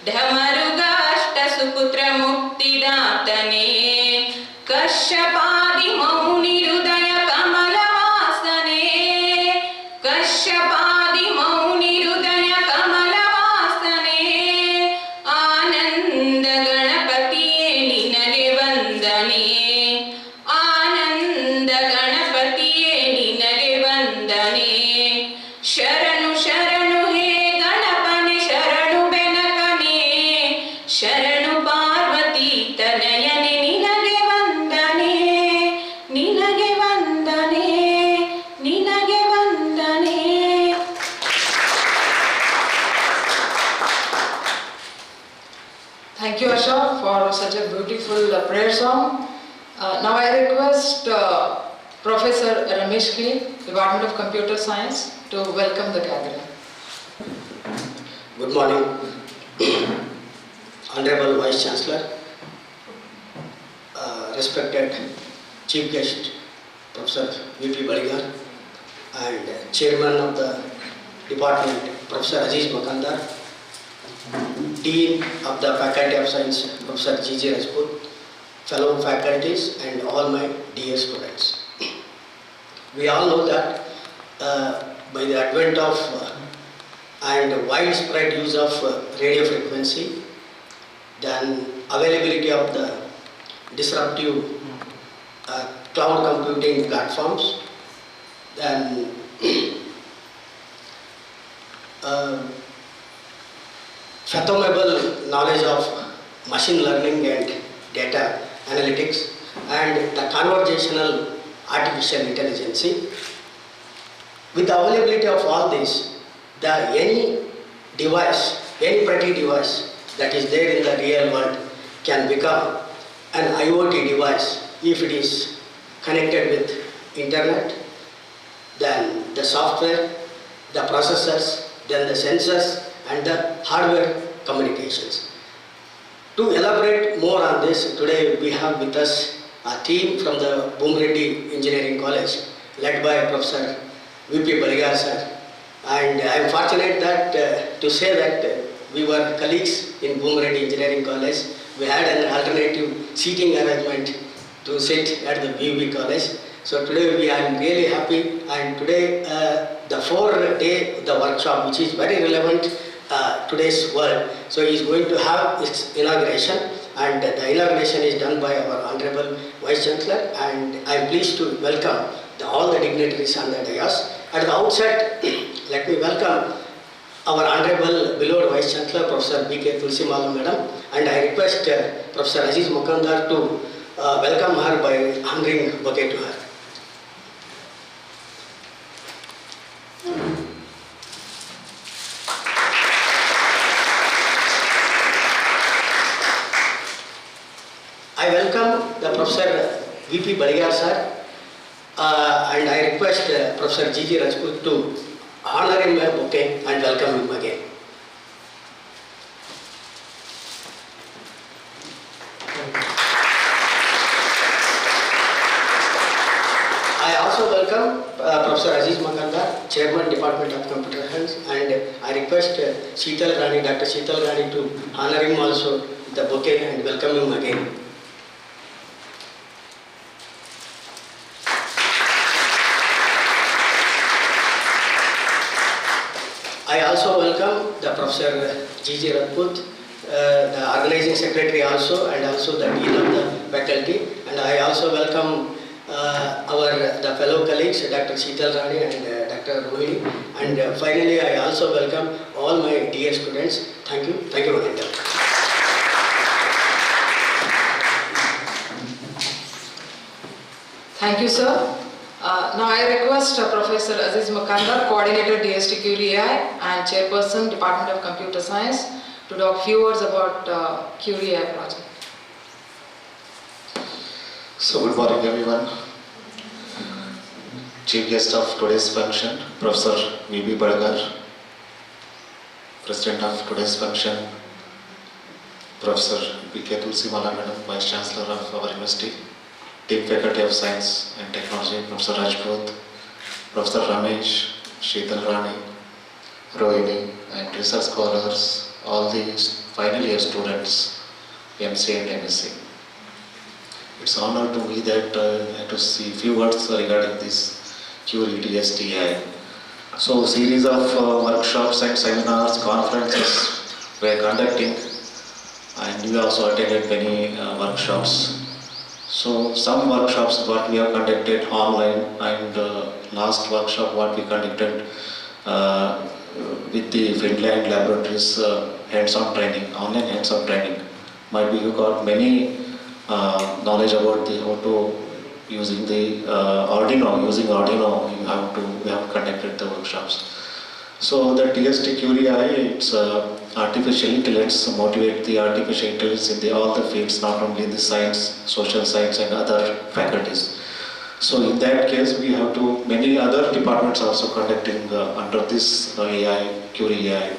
ढमरुगाष्ट सुपुत्र मुक्तिदातने कश्यपादि मौनि हृदय कमलवासने कश्यपादि मौनि हृदय कमलवासने आनंद गणपतिये निनगे वंदने आनंद गणपतिये निनगे वंदने शरणु शरणु हे गणपने शरणु बेनकने शरणु Parvati तनयने निनगे वंदने निनगे वंदने निनगे वंदने. Thank you, Asha, for such a beautiful prayer song. Now I request Professor Ramesh K, Department of Computer Science, to welcome the gathering. Good morning, Honorable Vice Chancellor, respected Chief Guest, Professor V.P. Baligar, and Chairman of the Department, Professor Aziz Makandar, Dean of the Faculty of Science, Professor G.J. Rajput, fellow faculties, and all my dear students. We all know that by the advent of and widespread use of radio frequency, then availability of the disruptive cloud computing platforms, then fathomable knowledge of machine learning and data analytics, and the conversational artificial intelligence. With the availability of all this, any device, any pretty device that is there in the real world can become an IoT device if it is connected with internet, then the software, the processors, then the sensors, and the hardware communications. To elaborate more on this, today we have with us a team from the Bumreddy Engineering College, led by Professor V.P. Baligar sir. And I am fortunate that to say that we were colleagues in Bumreddy Engineering College. We had an alternative seating arrangement to sit at the BUV College. So today we are really happy, and today the 4-day the workshop, which is very relevant today's world. So he is going to have its inauguration, and the inauguration is done by our Honorable Vice Chancellor, and I am pleased to welcome all the dignitaries on the dais. At the outset, let me welcome our Honorable beloved Vice Chancellor, Professor B.K. Tulsimala Madam, and I request Professor Aziz Makandar to welcome her by handing bouquet to her. I welcome the Professor V.P. Baligar sir, and I request Professor G.J. Rajput to honor him a bouquet and welcome him again. I also welcome Professor Aziz Makandar, Chairman, Department of Computer Science, and I request Sheetal Rani, Dr. Sheetal Rani, to honor him also with the bouquet and welcome him again. I also welcome the Professor G.J. Rajput, the organizing secretary also, and also the dean of the faculty, and I also welcome the fellow colleagues, Dr. Sheetal Rani and Dr. Rohini, and finally I also welcome all my dear students. Thank you, Rohinda. Thank you, sir. Now I request Professor Aziz Makandar, Coordinator DST CURIE and Chairperson Department of Computer Science, to talk few words about CURIE project. So good morning everyone. Chief guest of today's function, Professor V.P. Baligar, President of today's function, Professor B.K. Tulsimala Madam, Vice Chancellor of our university, Deep Faculty of Science and Technology, Professor Rajput, Professor Ramesh, Sheetal Rani, Rohini, and research scholars, all the final year students, MC and MSc. It's an honor to me that I have to see few words regarding this CURIE DSTI. So series of workshops and seminars, conferences we are conducting, and we also attended many workshops. So some workshops what we have conducted online, and last workshop what we conducted with the Finland laboratories hands-on training, online hands-on training. Might be you got many knowledge about the how to using the Arduino. Using Arduino, we have conducted the workshops. So the TST CURIE, it's artificial intelligence, motivate the artificial intelligence in all the fields, not only in the science, social science and other faculties. So in that case, we have to, many other departments also conducting under this AI, CURIE AI.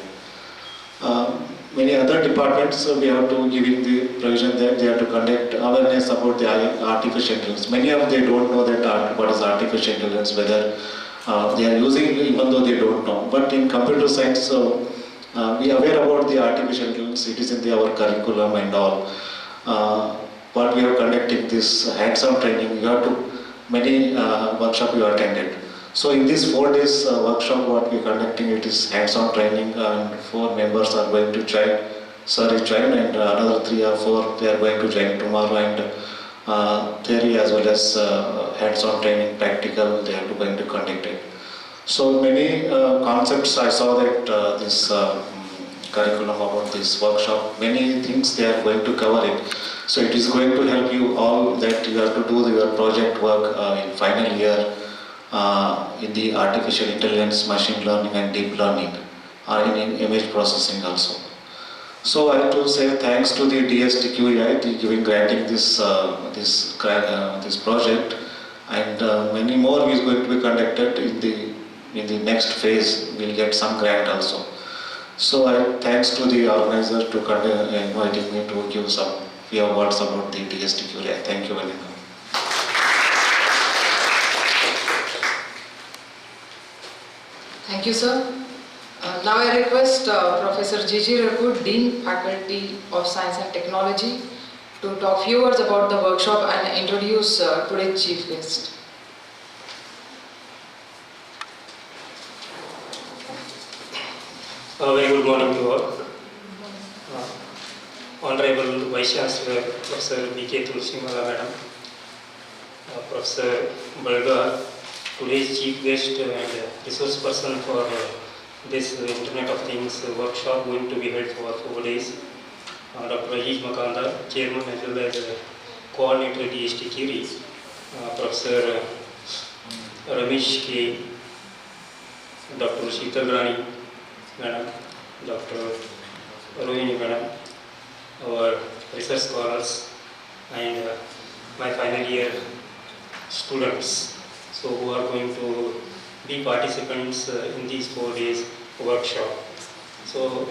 Many other departments we have to giving the provision that they have to conduct awareness about the artificial intelligence. Many of them don't know that what is artificial intelligence, whether they are using it even though they don't know. But in computer science, we are aware about the artificial intelligence. It is in our curriculum and all. What we are conducting this hands-on training, you have to many workshop you attended. So in this 4 days workshop what we are conducting, it is hands-on training, and 4 members are going to join. Sir is joined, and another 3 or 4 they are going to join tomorrow, and theory as well as hands-on training, practical they are going to conduct it. So many concepts I saw that this curriculum about this workshop, many things they are going to cover it. So it is going to help you all that you have to do your project work in final year in the artificial intelligence, machine learning and deep learning, or in image processing also. So I have to say thanks to the DST CURIE granting this this project, and many more is going to be conducted in the next phase. We'll get some grant also. So I thanks to the organizer to inviting me to give some few words about the DST CURIE. Thank you very much. Thank you, sir. Now I request Professor G.G. Rakud, Dean, Faculty of Science and Technology, to talk few words about the workshop and introduce today's chief guest. Very good morning to all. Honorable Vice Chancellor, Professor B.K. Tulsimala Madam, Professor Balgar, today's chief guest and resource person for this Internet of Things workshop going to be held for 4 days. Dr. Rajesh Makanda, Chairman as well as Coordinator DST CURIE, Professor Ramesh K, Dr. Sheetal Rani Madam, Dr. Rohini Madam, our research scholars, and my final year students, so who are going to be participants in these 4 days workshop. So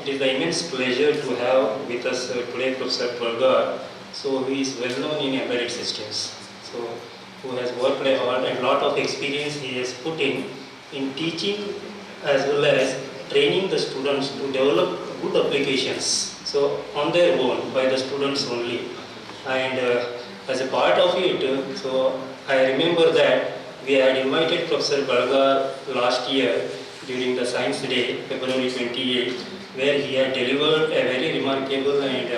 it is the immense pleasure to have with us today Professor Balgar, so who is well known in embedded systems, so who has worked a lot of experience he has put in teaching as well as training the students to develop good applications, so on their own by the students only. And as a part of it, so I remember that we had invited Professor Balgar last year during the Science Day, February 28, where he had delivered a very remarkable and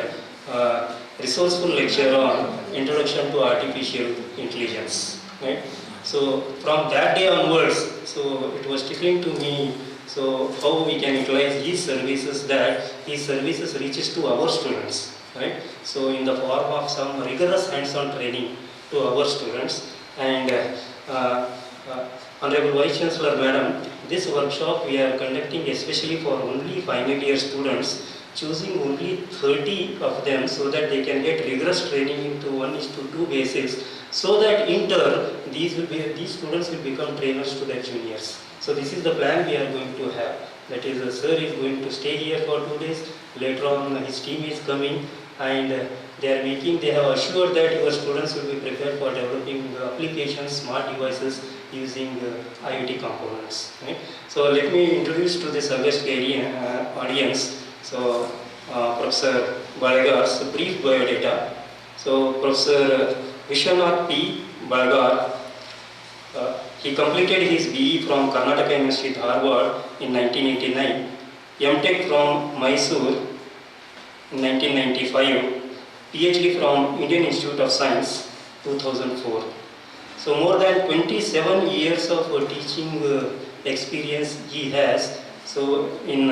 resourceful lecture on Introduction to Artificial Intelligence. Right? So from that day onwards, so it was tickling to me, so how we can utilize his services, that his services reaches to our students, right? So in the form of some rigorous hands-on training to our students. And Honorable Vice Chancellor Madam, this workshop we are conducting especially for only final year students, choosing only 30 of them so that they can get rigorous training into 1:2 basis, so that in turn these students will become trainers to their juniors. So this is the plan we are going to have. That is, sir is going to stay here for 2 days. Later on, his team is coming, and they have assured that your students will be prepared for developing applications, smart devices using IoT components. Right? So let me introduce to this august audience So, Professor Balgar's brief biodata. So, Professor Vishwanath P. Balgar, he completed his BE from Karnataka University, Dharwad in 1989, M.Tech from Mysore in 1995, PhD from Indian Institute of Science 2004. So more than 27 years of teaching experience he has. So in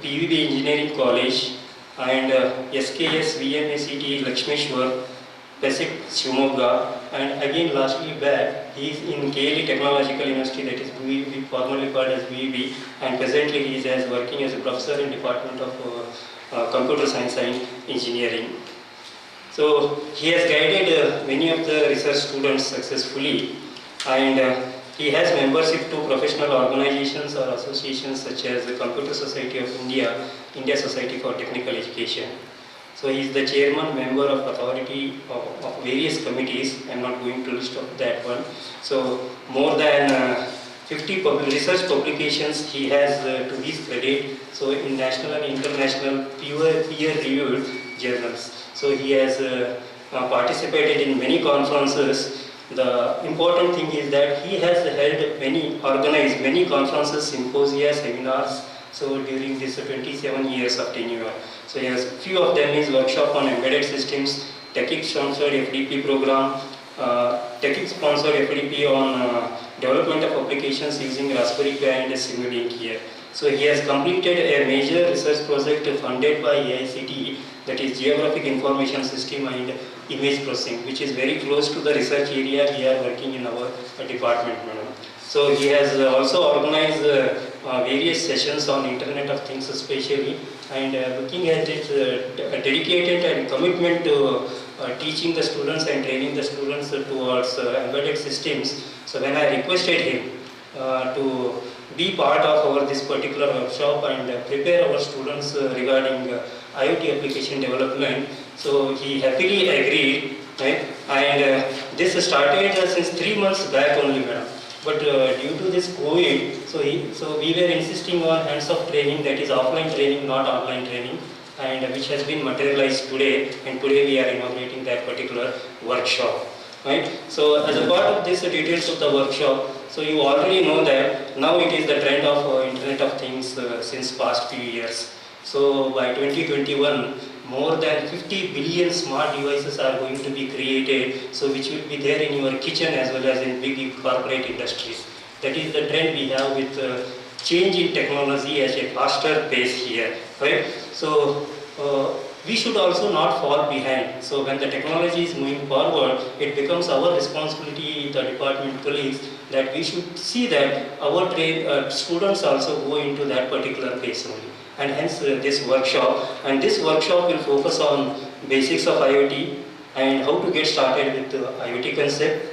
PVB Engineering College and SKS VMACT Lakshmeshwar, Pacific Shimoga, and again lastly back he is in KLE Technological University, that is VEB, formerly called as VEB, and presently he is working as a professor in Department of Computer Science and Engineering. So he has guided many of the research students successfully, and he has membership to professional organizations or associations such as the Computer Society of India, India Society for Technical Education. So he is the chairman member of authority of various committees. I am not going to list of that one. So more than 50 research publications he has to his credit. So in national and international peer-reviewed journals. So he has participated in many conferences. The important thing is that he has organized many conferences, symposia, seminars. So during this 27 years of tenure. So yes, few of them is workshop on embedded systems, TechX sponsored FDP program, TechX sponsored FDP on development of applications using Raspberry Pi and Simulink here. So he has completed a major research project funded by AICTE, that is Geographic Information System and Image Processing, which is very close to the research area we are working in our department. So he has also organized various sessions on Internet of Things especially, and looking at its dedicated and commitment to teaching the students and training the students towards embedded systems. So when I requested him to be part of this particular workshop and prepare our students regarding IoT application development, so he happily agreed, right? And this started since 3 months back only, madam. But due to this COVID, so we were insisting on hands-off training, that is offline training, not online training, and which has been materialized today, and today we are inaugurating that particular workshop. Right? So as a part of this details of the workshop, so you already know that now it is the trend of Internet of Things since past few years. So by 2021, more than 50 billion smart devices are going to be created, so which will be there in your kitchen as well as in big corporate industries. That is the trend we have with change in technology at a faster pace here, right? So we should also not fall behind. So when the technology is moving forward, it becomes our responsibility, the department colleagues, that we should see that our students also go into that particular pace only. And hence this workshop, and this workshop will focus on basics of IoT and how to get started with the IoT concept.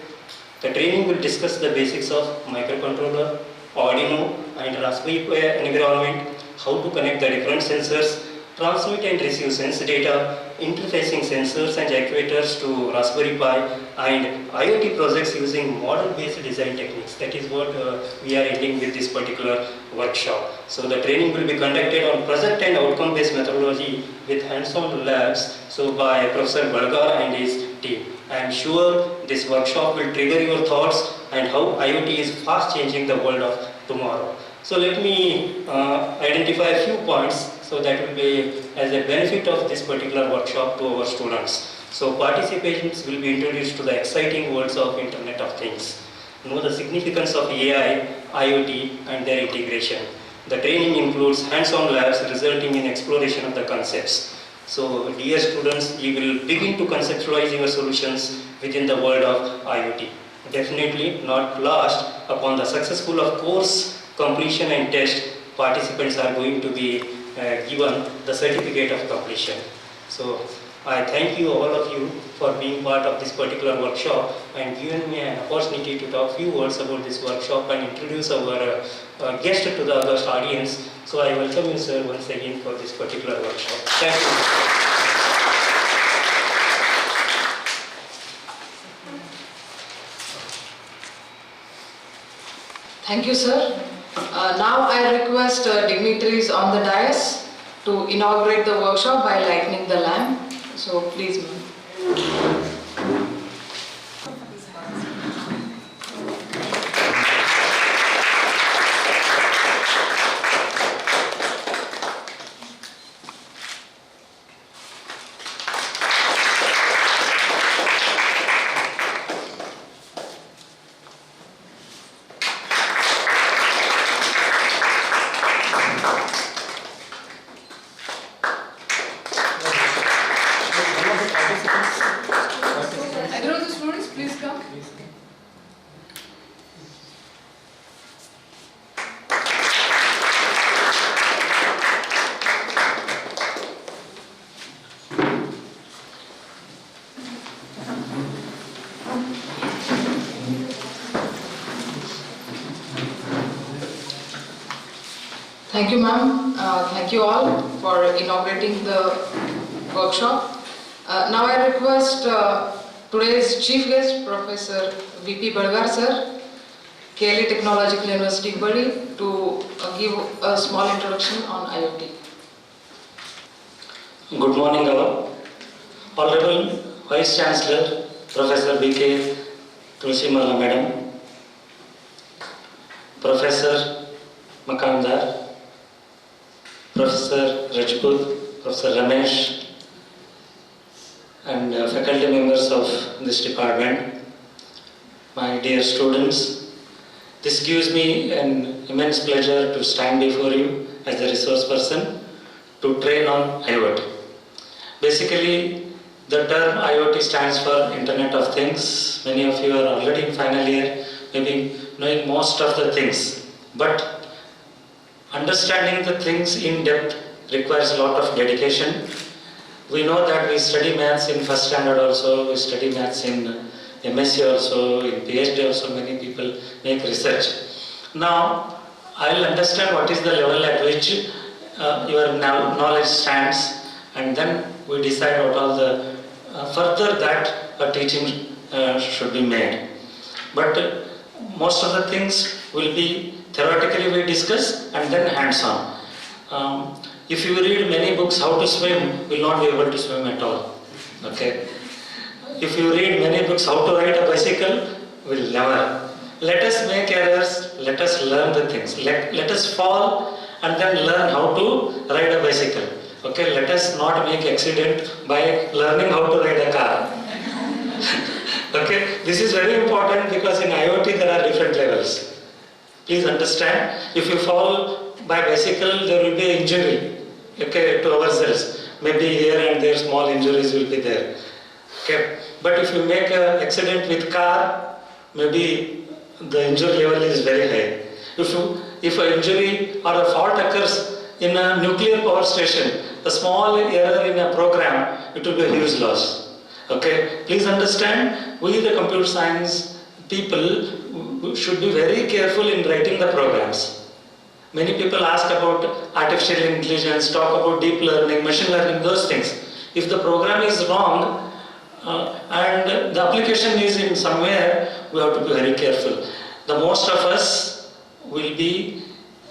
The training will discuss the basics of microcontroller, Arduino and Raspberry Pi environment, how to connect the different sensors, transmit and receive sense data, interfacing sensors and actuators to Raspberry Pi, and IoT projects using model-based design techniques. That is what we are ending with this particular workshop. So the training will be conducted on project and outcome-based methodology with hands-on labs, so by Professor Balgar and his team. I am sure this workshop will trigger your thoughts and how IoT is fast changing the world of tomorrow. So let me identify a few points, so that will be as a benefit of this particular workshop to our students. So participants will be introduced to the exciting worlds of Internet of Things. Know the significance of AI, IoT and their integration. The training includes hands-on labs resulting in exploration of the concepts. So dear students, you will begin to conceptualize your solutions within the world of IoT. Definitely not last, upon the successful of course completion and test, participants are going to be given the certificate of completion. So I thank you, all of you, for being part of this particular workshop and giving me an opportunity to talk few words about this workshop and introduce our guest to the august audience. So I welcome you, sir, once again for this particular workshop. Thank you. Thank you, sir. Now I request dignitaries on the dais to inaugurate the workshop by lighting the lamp. So please, ma'am. Thank you, ma'am. Thank you all for inaugurating the workshop. Now I request today's chief guest, Professor V.P. Balgar sir, KLA Technological University, Bari, to give a small introduction on IoT. Good morning, all. Honorable Vice Chancellor, Professor B.K. Tulsimala Madam, Professor Makandar, Professor Rajput, Professor Ramesh, and faculty members of this department, my dear students, this gives me an immense pleasure to stand before you as a resource person to train on IoT. Basically, the term IoT stands for Internet of Things. Many of you are already in final year, maybe knowing most of the things. But understanding the things in depth requires a lot of dedication. We know that we study maths in first standard also, we study maths in MSc also, in PhD also, many people make research. Now, I will understand what is the level at which your knowledge stands, and then we decide what all the further that a teaching should be made. But most of the things will be theoretically we discuss and then hands-on. If you read many books how to swim, will not be able to swim at all. Okay. If you read many books how to ride a bicycle, will never. Let us make errors, let us learn the things. Let us fall and then learn how to ride a bicycle. Okay, let us not make accident by learning how to ride a car. Okay, this is very important because in IoT there are different levels. Please understand, if you fall by bicycle, there will be an injury, okay, to ourselves. Maybe here and there small injuries will be there. Okay, but if you make an accident with car, maybe the injury level is very high. If an injury or a fault occurs in a nuclear power station, a small error in a program, it will be a huge loss. Okay, please understand, we the computer science people should be very careful in writing the programs. Many people ask about artificial intelligence, talk about deep learning, machine learning, those things. If the program is wrong and the application is in somewhere, we have to be very careful. The most of us will be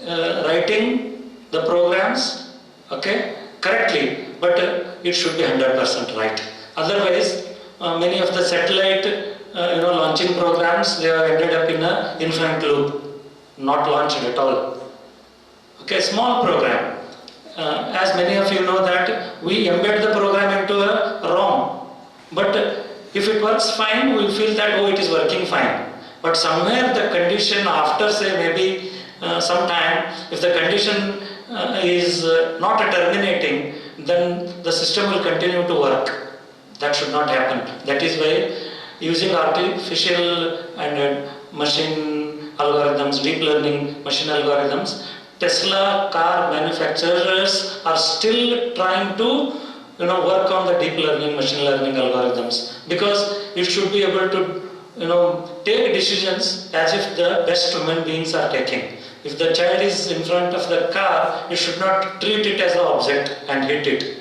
writing the programs, okay, correctly, but it should be 100% right. Otherwise, many of the satellite launching programs, they have ended up in an infinite loop, not launched at all. Okay, small program. As many of you know that we embed the program into a ROM, but if it works fine, we feel that, oh, it is working fine. But somewhere the condition after, say, maybe some time, if the condition is not terminating, then the system will continue to work. That should not happen. That is why using artificial and machine algorithms, deep learning machine algorithms, Tesla car manufacturers are still trying to work on the deep learning, machine learning algorithms, because it should be able to take decisions as if the best human beings are taking. If the child is in front of the car, you should not treat it as an object and hit it.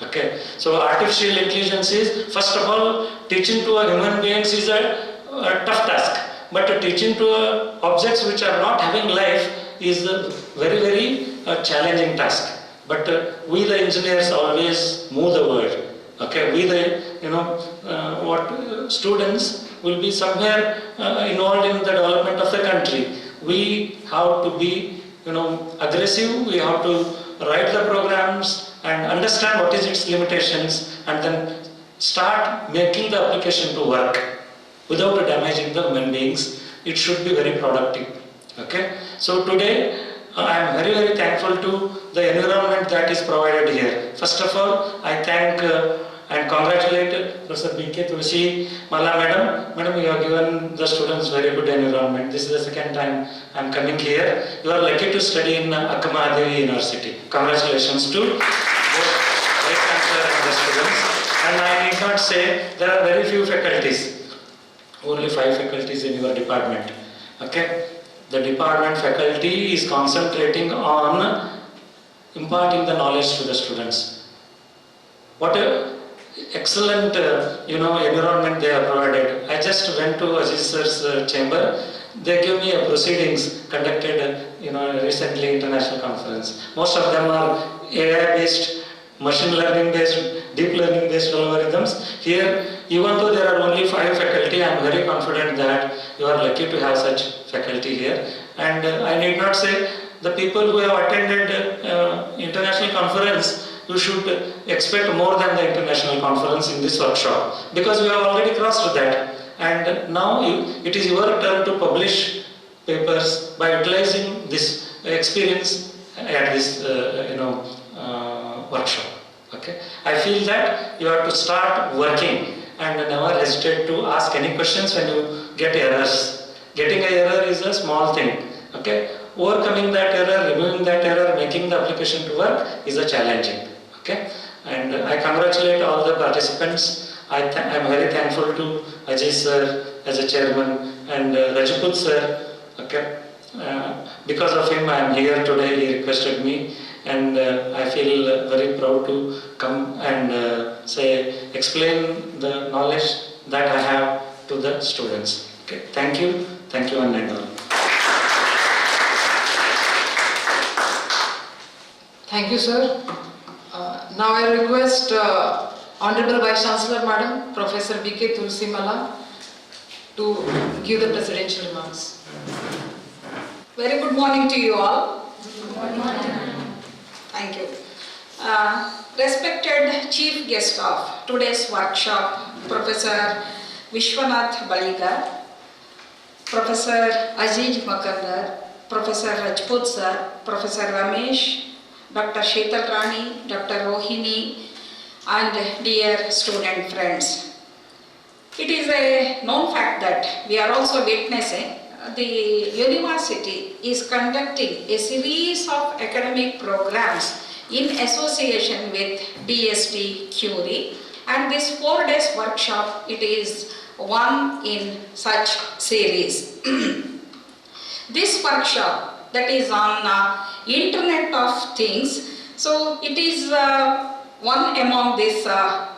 Okay, so artificial intelligence is, first of all, teaching to a human beings is a tough task, but teaching to objects which are not having life is a very, very challenging task. but we the engineers always move the world. Okay, we the students will be somewhere involved in the development of the country. We have to be aggressive. We have to write the programs and understand what is its limitations, and then start making the application to work without damaging the human beings. It should be very productive. Okay, so today I am very, very thankful to the environment that is provided here. First of all, I thank and congratulate Professor B.K. Tulsi Mala Madam. Madam, you have given the students very good environment. This is the second time I am coming here. You are lucky to study in Akka University. Congratulations to both Vice Chancellor and the students. And I need not say there are very few faculties. Only 5 faculties in your department. Okay? The department faculty is concentrating on imparting the knowledge to the students. What a excellent environment they have provided. I just went to Aziz sir's chamber. They gave me a proceedings conducted recently international conference. Most of them are AI based, machine learning based, deep learning based algorithms. Here, even though there are only 5 faculty, I am very confident that you are lucky to have such faculty here. And I need not say the people who have attended international conference, you should expect more than the international conference in this workshop, because we have already crossed that. And now it is your turn to publish papers by utilizing this experience at this workshop. Okay, I feel that you have to start working and never hesitate to ask any questions when you get errors. Getting an error is a small thing. Okay, overcoming that error, removing that error, making the application to work is a challenging. Okay, and I congratulate all the participants. I am very thankful to Ajay sir as a chairman and Rajput sir. Okay, because of him I am here today. He requested me, and I feel very proud to come and explain the knowledge that I have to the students. Okay, thank you one and all. Thank you, sir. Now I request Honorable Vice Chancellor Madam, Professor B.K. Tulsi Mala, to give the presidential remarks. Very good morning to you all. Good morning. Thank you. Respected Chief Guest of today's workshop, Professor Vishwanath Baligar, Professor Aziz Makandar, Professor Rajput sir, Professor Ramesh, Dr. Sheetal Rani, Dr. Rohini, and dear student friends. It is a known fact that we are also witnessing the university is conducting a series of academic programs in association with DST CURIE, and this 4 days workshop, it is one in such series. This workshop that is on Internet of Things, so it is one among this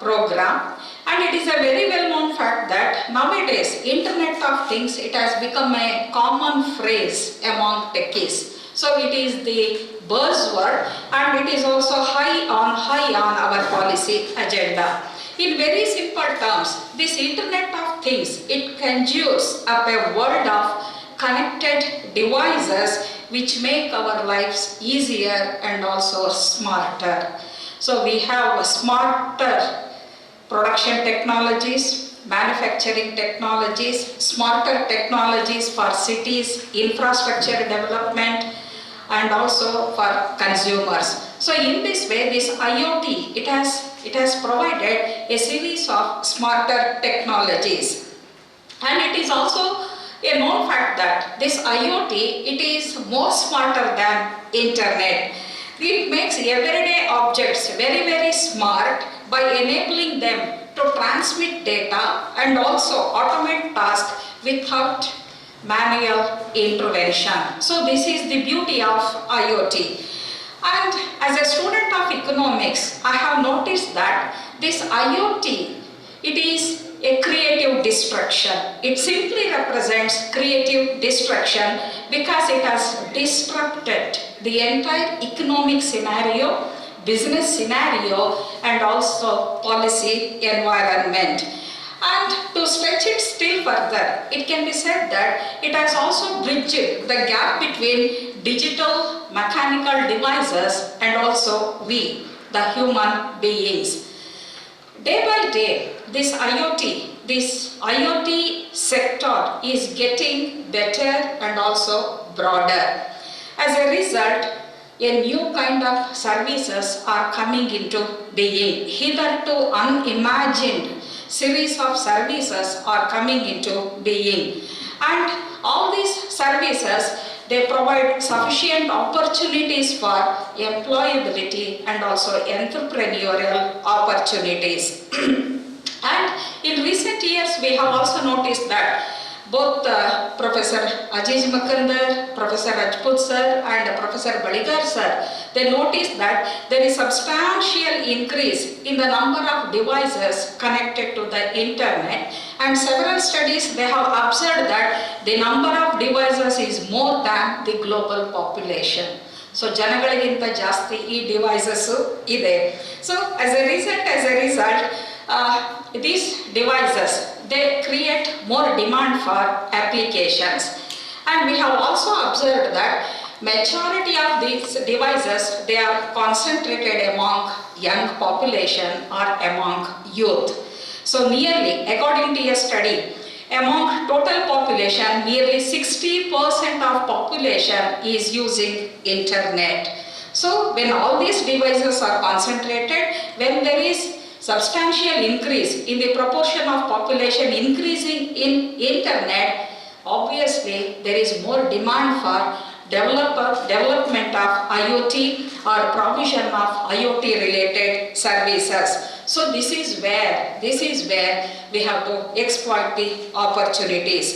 program, and it is a very well known fact that nowadays Internet of Things, it has become a common phrase among techies. So it is the buzzword, and it is also high on our policy agenda. In very simple terms, this Internet of Things, it conjures up a world of connected devices which make our lives easier and also smarter. So we have smarter production technologies, manufacturing technologies, smarter technologies for cities, infrastructure development, and also for consumers. So in this way, this IoT, it has provided a series of smarter technologies. And it is also a known fact that this IoT, it is more smarter than internet. It makes everyday objects very, very smart by enabling them to transmit data and also automate tasks without manual intervention. So this is the beauty of IoT. And as a student of economics, I have noticed that this IoT, it is a creative destruction. It simply represents creative destruction because it has disrupted the entire economic scenario business scenario and also policy environment. And to stretch it still further, it can be said that it has also bridged the gap between digital mechanical devices and also we, the human beings. Day by day, this IoT sector is getting better and also broader. As a result, a new kind of services are coming into being. Hitherto unimagined series of services are coming into being. And all these services, they provide sufficient opportunities for employability and also entrepreneurial opportunities. And in recent years, we have also noticed that both Professor Ajij Makandar, Professor Rajput sir and Professor Baligar sir, they noticed that there is substantial increase in the number of devices connected to the internet, and several studies they have observed that the number of devices is more than the global population. So ಜನಗಳಿಗಿಂತ ಜಾಸ್ತಿ ಈ devices ಇದೆ. So as a result, these devices, they create more demand for applications. And we have also observed that majority of these devices, they are concentrated among young population or among youth. So nearly, according to a study, among total population, nearly 60% of population is using internet. So when all these devices are concentrated, when there is substantial increase in the proportion of population increasing in internet, obviously there is more demand for development of IoT or provision of IoT related services. So this is where we have to exploit the opportunities.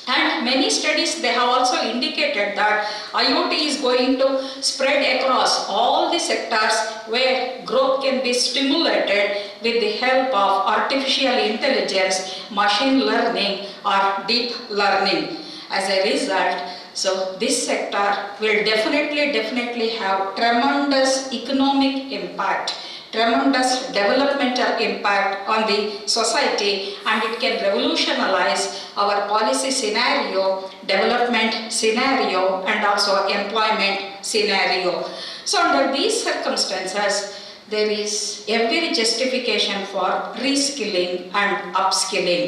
And many studies, they have also indicated that IoT is going to spread across all the sectors where growth can be stimulated with the help of artificial intelligence, machine learning or deep learning. As a result, so this sector will definitely have tremendous economic impact, tremendous developmental impact on the society, and it can revolutionize our policy scenario, development scenario, and also employment scenario. So under these circumstances, there is every justification for reskilling and upskilling.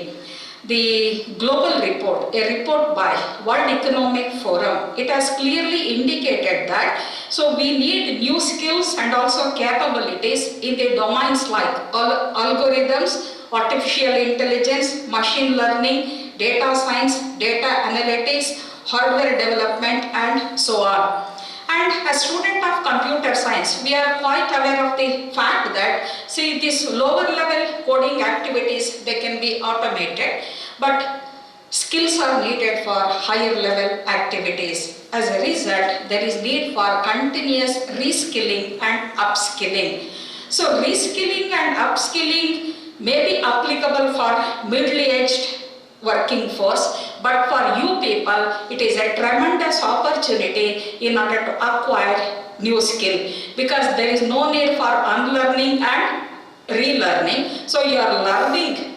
The global report, a report by World Economic Forum, it has clearly indicated that so we need new skills and also capabilities in the domains like algorithms, artificial intelligence, machine learning, data science, data analytics, hardware development, and so on. And as student of computer science, we are quite aware of the fact that, see, these lower level coding activities, they can be automated, but skills are needed for higher level activities. As a result, there is need for continuous reskilling and upskilling. So reskilling and upskilling may be applicable for middle-aged working force, but for you people, it is a tremendous opportunity in order to acquire new skill, because there is no need for unlearning and relearning. So you are learning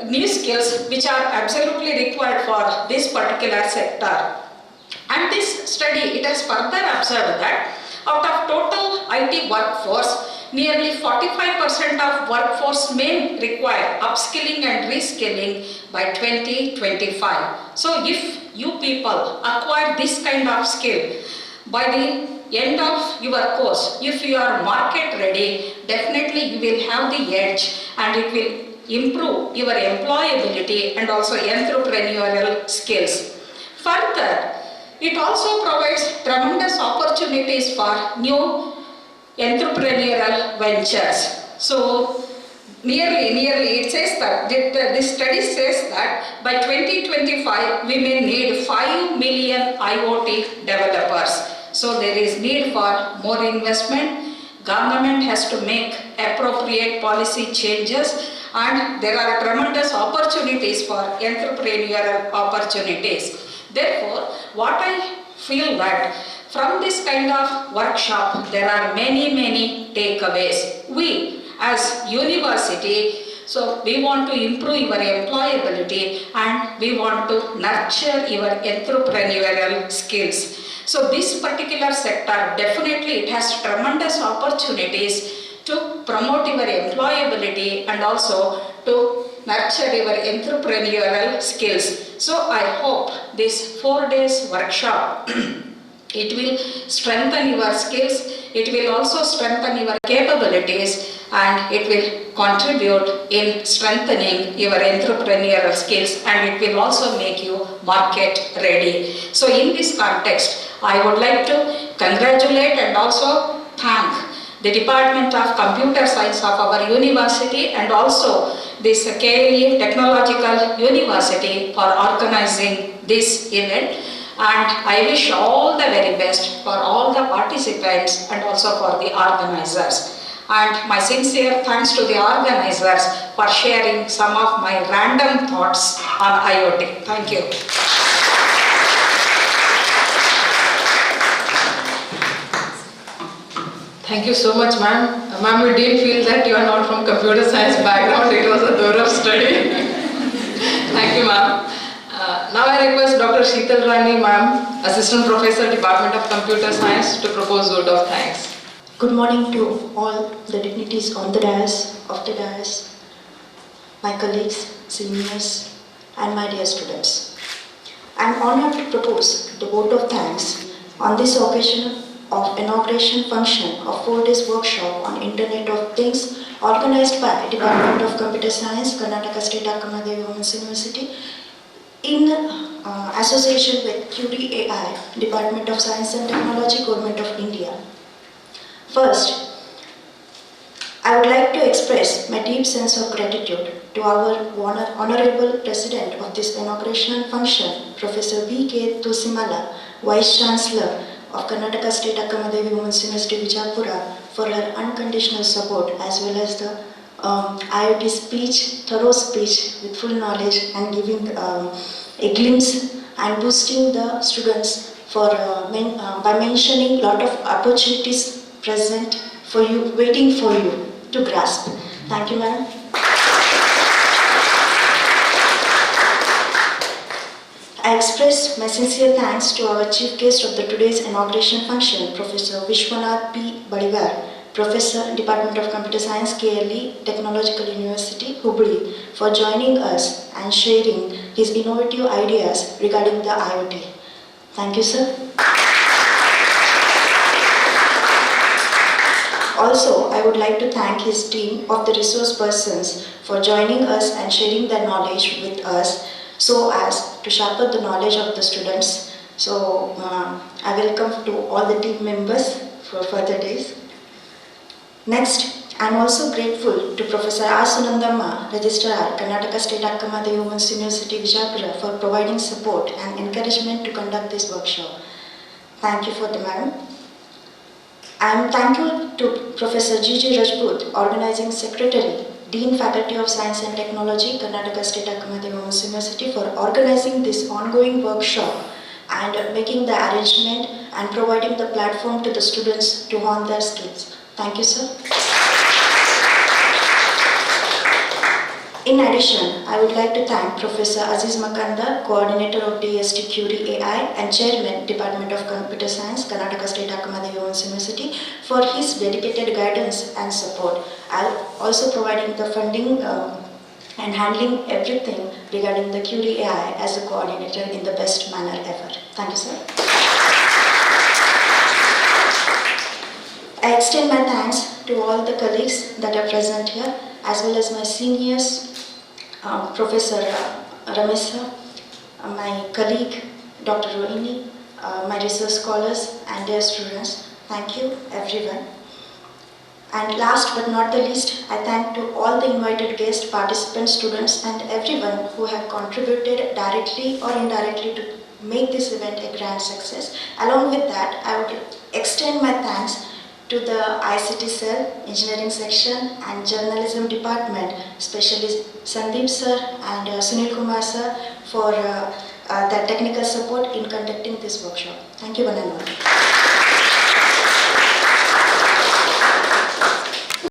new skills which are absolutely required for this particular sector. And this study, it has further observed that out of total IT workforce, nearly 45% of workforce may require upskilling and reskilling by 2025. So if you people acquire this kind of skill, by the end of your course, if you are market ready, definitely you will have the edge, and it will improve your employability and also entrepreneurial skills. Further, it also provides tremendous opportunities for new entrepreneurial ventures. So nearly it says that this study says that by 2025 we may need 5 million IoT developers. So there is need for more investment. Government has to make appropriate policy changes, and there are tremendous opportunities for entrepreneurial opportunities. Therefore, what I feel that from this kind of workshop, there are many takeaways. We as university, so we want to improve your employability and we want to nurture your entrepreneurial skills. So this particular sector, definitely it has tremendous opportunities to promote your employability and also to nurture your entrepreneurial skills. So I hope this 4 days workshop it will strengthen your skills, it will also strengthen your capabilities, and it will contribute in strengthening your entrepreneurial skills, and it will also make you market ready. So in this context, I would like to congratulate and also thank the Department of Computer Science of our university and also this KSAWUV Technological University for organizing this event. And I wish all the very best for all the participants and also for the organizers. And my sincere thanks to the organizers for sharing some of my random thoughts on IoT. Thank you. Thank you so much, ma'am. Ma'am, we didn't feel that you are not from computer science background. It was a thorough study. Thank you, ma'am. Now I request Dr. Sheetal Rani, ma'am, Assistant Professor, Department of Computer Science, to propose vote of thanks. Good morning to all the dignitaries on the dais, off the dais, my colleagues, seniors, and my dear students. I am honored to propose the vote of thanks on this occasion of inauguration function of 4 days workshop on Internet of Things organized by Department of Computer Science, Karnataka State Akka Women's University in association with CURIE AI, Department of Science and Technology, Government of India. First, I would like to express my deep sense of gratitude to our Honorable President of this inauguration function, Professor V.K. Tusimala, Vice Chancellor of Karnataka State Akka Women's University, Vijayapura, for her unconditional support as well as the IoT speech, thorough speech with full knowledge and giving a glimpse and boosting the students for by mentioning a lot of opportunities present for you, waiting for you to grasp. Thank you, madam. I express my sincere thanks to our chief guest of the today's inauguration function, Professor Vishwanath P. Baligar, Professor, Department of Computer Science, KLE, Technological University, Hubli, for joining us and sharing his innovative ideas regarding the IoT. Thank you, sir. Also, I would like to thank his team of the resource persons for joining us and sharing their knowledge with us so as to sharpen the knowledge of the students. So, I welcome to all the team members for further days. Next, I am also grateful to Professor R. Sunandamma, Registrar, Karnataka State Akka Women's University, Vijayapura, for providing support and encouragement to conduct this workshop. Thank you for the madam. I am thankful to Professor G.G. Rajput, Organizing Secretary, Dean Faculty of Science and Technology, Karnataka State Akka Women's University, for organizing this ongoing workshop and making the arrangement and providing the platform to the students to hone their skills. Thank you, sir. In addition, I would like to thank Professor Aziz Makanda, Coordinator of DST CURIE AI and Chairman, Department of Computer Science, Karnataka State Akka Women's University, for his dedicated guidance and support, also providing the funding and handling everything regarding the CURIE AI as a coordinator in the best manner ever. Thank you, sir. I extend my thanks to all the colleagues that are present here, as well as my seniors, Professor Ramesh, my colleague, Dr. Rohini, my research scholars and their students. Thank you, everyone. And last but not the least, I thank to all the invited guests, participants, students, and everyone who have contributed directly or indirectly to make this event a grand success. Along with that, I would extend my thanks to the ICT cell, engineering section and journalism department, especially Sandeep sir and Sunil Kumar sir, for the technical support in conducting this workshop. Thank you, one and all.